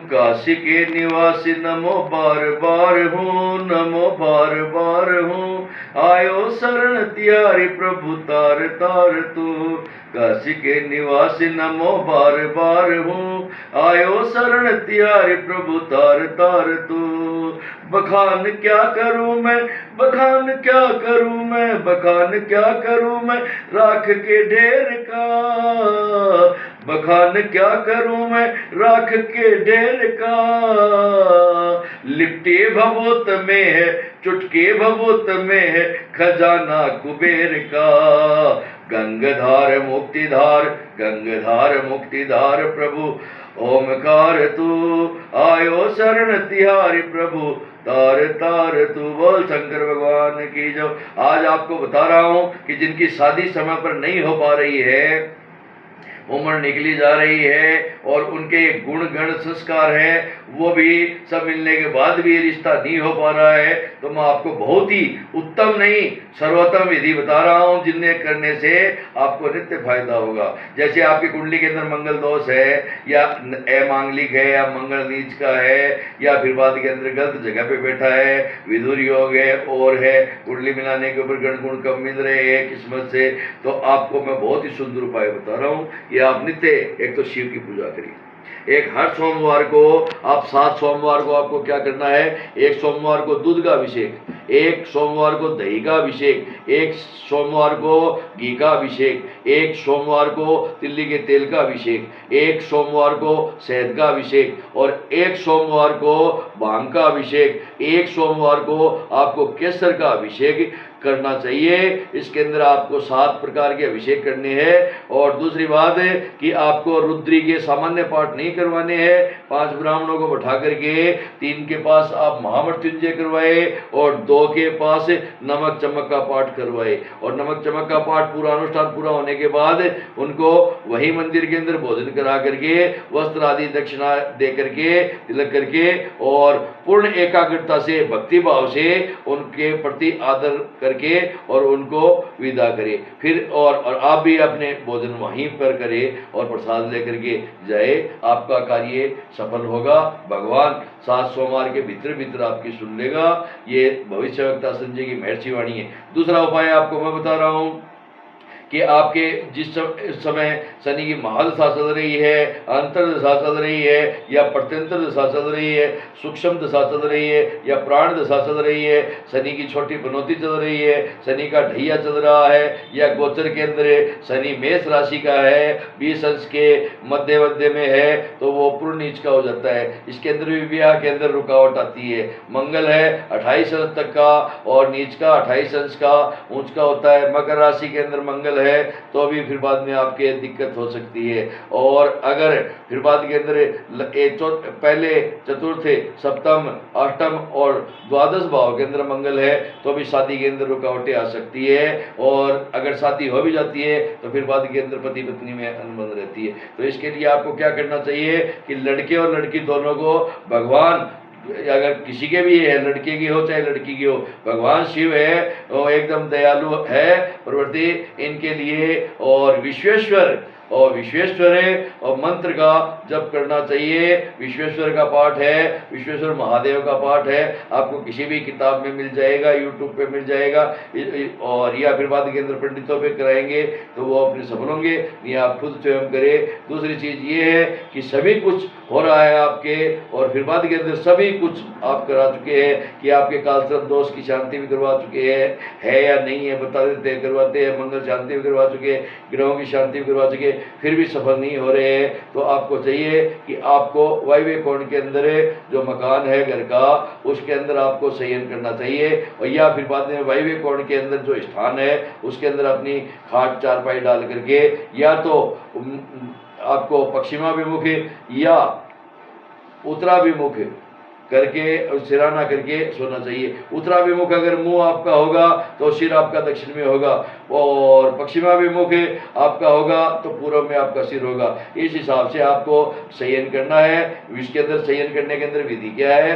काशी के निवासी नमो बार बार हूँ, नमो बार बार हूँ। आयो शरण तिहारी प्रभु तार तार तू। काशी के निवासी नमो बार बार हूँ, आयो शरण तिहारी प्रभु तार तार तू। बखान क्या करूँ मैं, बखान क्या करूँ मैं, बखान क्या करूँ मैं राख के ढेर का। बखान क्या करूँ मैं राख के ढेर का। लिपटे भभूत में है, चुटके भभूत में है खजाना कुबेर का। गंगाधार मुक्तिधार, गंगाधार मुक्तिधार प्रभु ओमकार तू। आयो शरण तिहारी प्रभु तार तार तू। बोल शंकर भगवान की जो। आज आपको बता रहा हूं कि जिनकी शादी समय पर नहीं हो पा रही है, उम्र निकली जा रही है और उनके गुण गण संस्कार है वो भी सब मिलने के बाद भी रिश्ता नहीं हो पा रहा है, तो मैं आपको बहुत ही उत्तम नहीं सर्वोत्तम विधि बता रहा हूं जिन्हें करने से आपको नित्य फायदा होगा। जैसे आपकी कुंडली के अंदर मंगल दोष है या अमांगलिक है या मंगल नीच का है या फिर बाद के अंदर गलत जगह पे बैठा है, विधुर योग है और है, कुंडली मिलाने के ऊपर गण गुण कम मिल रहे हैं किस्मत से, तो आपको मैं बहुत ही सुंदर उपाय बता रहा हूँ। आप नित्य एक तो शिव की पूजा करिए। एक हर सोमवार को आप 7 सोमवार को आपको क्या करना है, एक सोमवार को दूध का अभिषेक, एक सोमवार को दही का अभिषेक, एक सोमवार को घी का अभिषेक, एक सोमवार को तिल्ली के तेल का अभिषेक, एक सोमवार को शहद का अभिषेक और एक सोमवार को भांग का अभिषेक, एक सोमवार को आपको केसर का अभिषेक करना चाहिए। इसके अंदर आपको 7 प्रकार के अभिषेक करने हैं। और दूसरी बात है कि आपको रुद्री के सामान्य पाठ नहीं करवाने हैं। 5 ब्राह्मणों को बैठा करके 3 के पास आप महामृत्युंजय करवाए और 2 के पास नमक चमक का पाठ करवाए। और नमक चमक का पाठ पूरा अनुष्ठान पूरा होने के बाद उनको वही मंदिर के अंदर भोजन करा करके वस्त्र आदि दक्षिणा दे करके तिलक करके और पूर्ण एकाग्रता से भक्ति भाव से उनके प्रति आदर करके और उनको विदा करें। फिर और आप भी अपने भोजन वहीं पर करें और प्रसाद लेकर के जाए, आपका कार्य सफल होगा। भगवान 7 सोमवार के भीतर भीतर आपकी सुन लेगा। ये भविष्यवक्ता संजय की महर्षि वाणी है। दूसरा उपाय आपको मैं बता रहा हूँ कि आपके जिस समय शनि की महादशा चल रही है, अंतर्दशा चल रही है या प्रत्यंतर दशा चल रही है, सूक्ष्म दशा चल रही है या प्राण दशा चल रही है, शनि की छोटी बनौती चल रही है, शनि का ढैया चल रहा है या गोचर के अंदर शनि मेष राशि का है, 20 अंश के मध्य में है, तो वो पूर्ण नीच का हो जाता है। इसके अंदर भी विवाह के अंदर रुकावट आती है। मंगल है 28 अंश तक का और नीच का 28 अंश का ऊंच का होता है। मकर राशि के अंदर मंगल है तो भी फिर बाद में आपके दिक्कत हो सकती है। और अगर फिर बाद के अंदर पहले चतुर्थ सप्तम अष्टम और द्वादश भाव के अंदर मंगल है तो भी शादी के अंदर रुकावटें आ सकती है। और अगर शादी हो भी जाती है तो फिर बाद के अंदर पति पत्नी में अनबन रहती है। तो इसके लिए आपको क्या करना चाहिए कि लड़के और लड़की दोनों को भगवान, अगर किसी के भी है, लड़के की हो चाहे लड़की की हो, भगवान शिव है वो एकदम दयालु है प्रवृत्ति इनके लिए। और विश्वेश्वर है और मंत्र का जप करना चाहिए। विश्वेश्वर का पाठ है, विश्वेश्वर महादेव का पाठ है, आपको किसी भी किताब में मिल जाएगा, यूट्यूब पे मिल जाएगा और या फिर बाद के अंदर पंडितों पे कराएंगे तो वो अपने सफल होंगे। ये आप खुद स्वयं करें। दूसरी चीज़ ये है कि सभी कुछ हो रहा है आपके और फिर बाद के अंदर सभी कुछ आप करा चुके हैं कि आपके कालसर्प दोष की शांति भी करवा चुके हैं, है या नहीं है बता देते हैं, करवाते हैं। मंगल शांति भी करवा चुके हैं, ग्रहों की शांति भी करवा चुके हैं, फिर भी सफल नहीं हो रहे हैं। तो आपको चाहिए कि आपको वायव्य कोण के अंदर जो मकान है घर का उसके अंदर आपको शयन करना चाहिए। और या फिर बाद में वायव्य कोण के अंदर जो स्थान है उसके अंदर अपनी खाट चारपाई डाल करके या तो आपको पश्चिमाभिमुख या उत्तराभिमुख करके सिराना करके सोना चाहिए। उत्तराभिमुख अगर मुंह आपका होगा तो सिर आपका दक्षिण में होगा और पश्चिमाभिमुख आपका होगा तो पूर्व में आपका सिर होगा। इस हिसाब से आपको शयन करना है। इसके अंदर शयन करने के अंदर विधि क्या है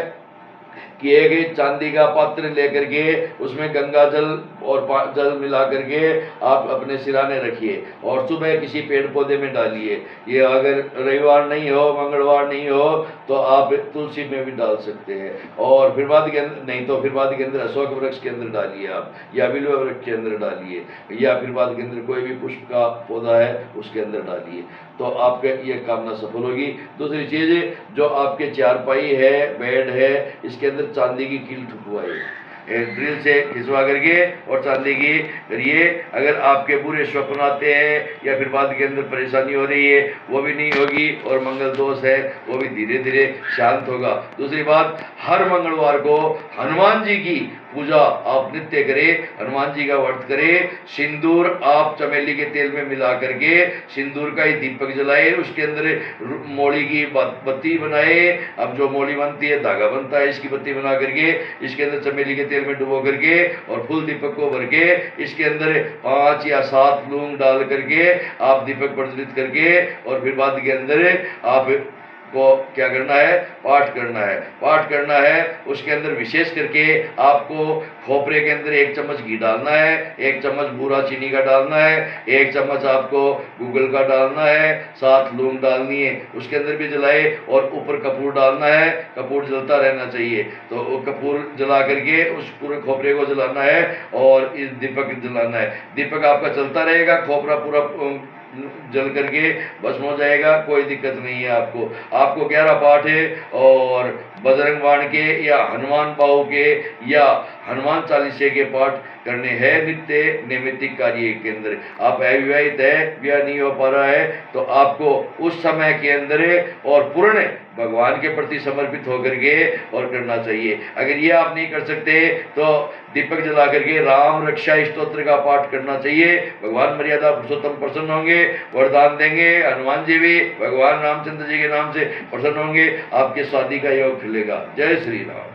कि एक चांदी का पात्र लेकर के उसमें गंगा जल और जल मिला करके आप अपने सिराने रखिए और सुबह किसी पेड़ पौधे में डालिए। ये अगर रविवार नहीं हो, मंगलवार नहीं हो तो आप तुलसी में भी डाल सकते हैं। और फिर बाद के अंदर नहीं तो फिर बाद के अंदर अशोक वृक्ष के अंदर डालिए आप, या बिल्व वृक्ष के अंदर डालिए, या फिर बाद के अंदर कोई भी पुष्प का पौधा है उसके अंदर डालिए, तो आपके ये कामना सफल होगी। दूसरी चीज़, जो आपके चारपाई है, बेड है, इसके अंदर चांदी की कील ठुकवाइए, ड्रिल से खिंचवा करके और चांदी की करिए। अगर आपके बुरे स्वप्न आते हैं या फिर बाद के अंदर परेशानी हो रही है वो भी नहीं होगी, और मंगल दोष है वो भी धीरे धीरे शांत होगा। दूसरी बात, हर मंगलवार को हनुमान जी की पूजा आप नित्य करें, हनुमान जी का व्रत करें। सिंदूर आप चमेली के तेल में मिला करके सिंदूर का ही दीपक जलाए, उसके अंदर मोली की बत्ती बनाए। अब जो मोली बनती है, धागा बनता है, इसकी बत्ती बना करके इसके अंदर चमेली के तेल में डुबो करके और फुल दीपक को भर के इसके अंदर 5 या 7 लौंग डाल करके आप दीपक प्रज्वलित करके और फिर बाद के अंदर आप को क्या करना है, पाठ करना है। पाठ करना है, उसके अंदर विशेष करके आपको खोपरे के अंदर 1 चम्मच घी डालना है, 1 चम्मच बूरा चीनी का डालना है, 1 चम्मच आपको गूगल का डालना है, 7 लौंग डालनी है, उसके अंदर भी जलाए और ऊपर कपूर डालना है। कपूर जलता रहना चाहिए, तो वो कपूर जला करके उस पूरे खोपरे को जलाना है और इस दीपक जलाना है। दीपक आपका चलता रहेगा, खोपरा पूरा जल करके भस्म हो जाएगा, कोई दिक्कत नहीं है। आपको 11 पाठ है और बजरंग बाण के या हनुमान बाहु के या हनुमान चालीसे के पाठ करने हैं नित्य नैमित्तिक कार्य के अंदर। आप अविवाहित है, ब्याह नहीं हो पा रहा है, तो आपको उस समय के अंदर और पूर्ण भगवान के प्रति समर्पित होकर के और करना चाहिए। अगर ये आप नहीं कर सकते तो दीपक जला करके राम रक्षा स्तोत्र का पाठ करना चाहिए। भगवान मर्यादा पुरुषोत्तम प्रसन्न होंगे, वरदान देंगे। हनुमान जी भी भगवान रामचंद्र जी के नाम से प्रसन्न होंगे, आपके शादी का योग खुलेगा। जय श्री राम।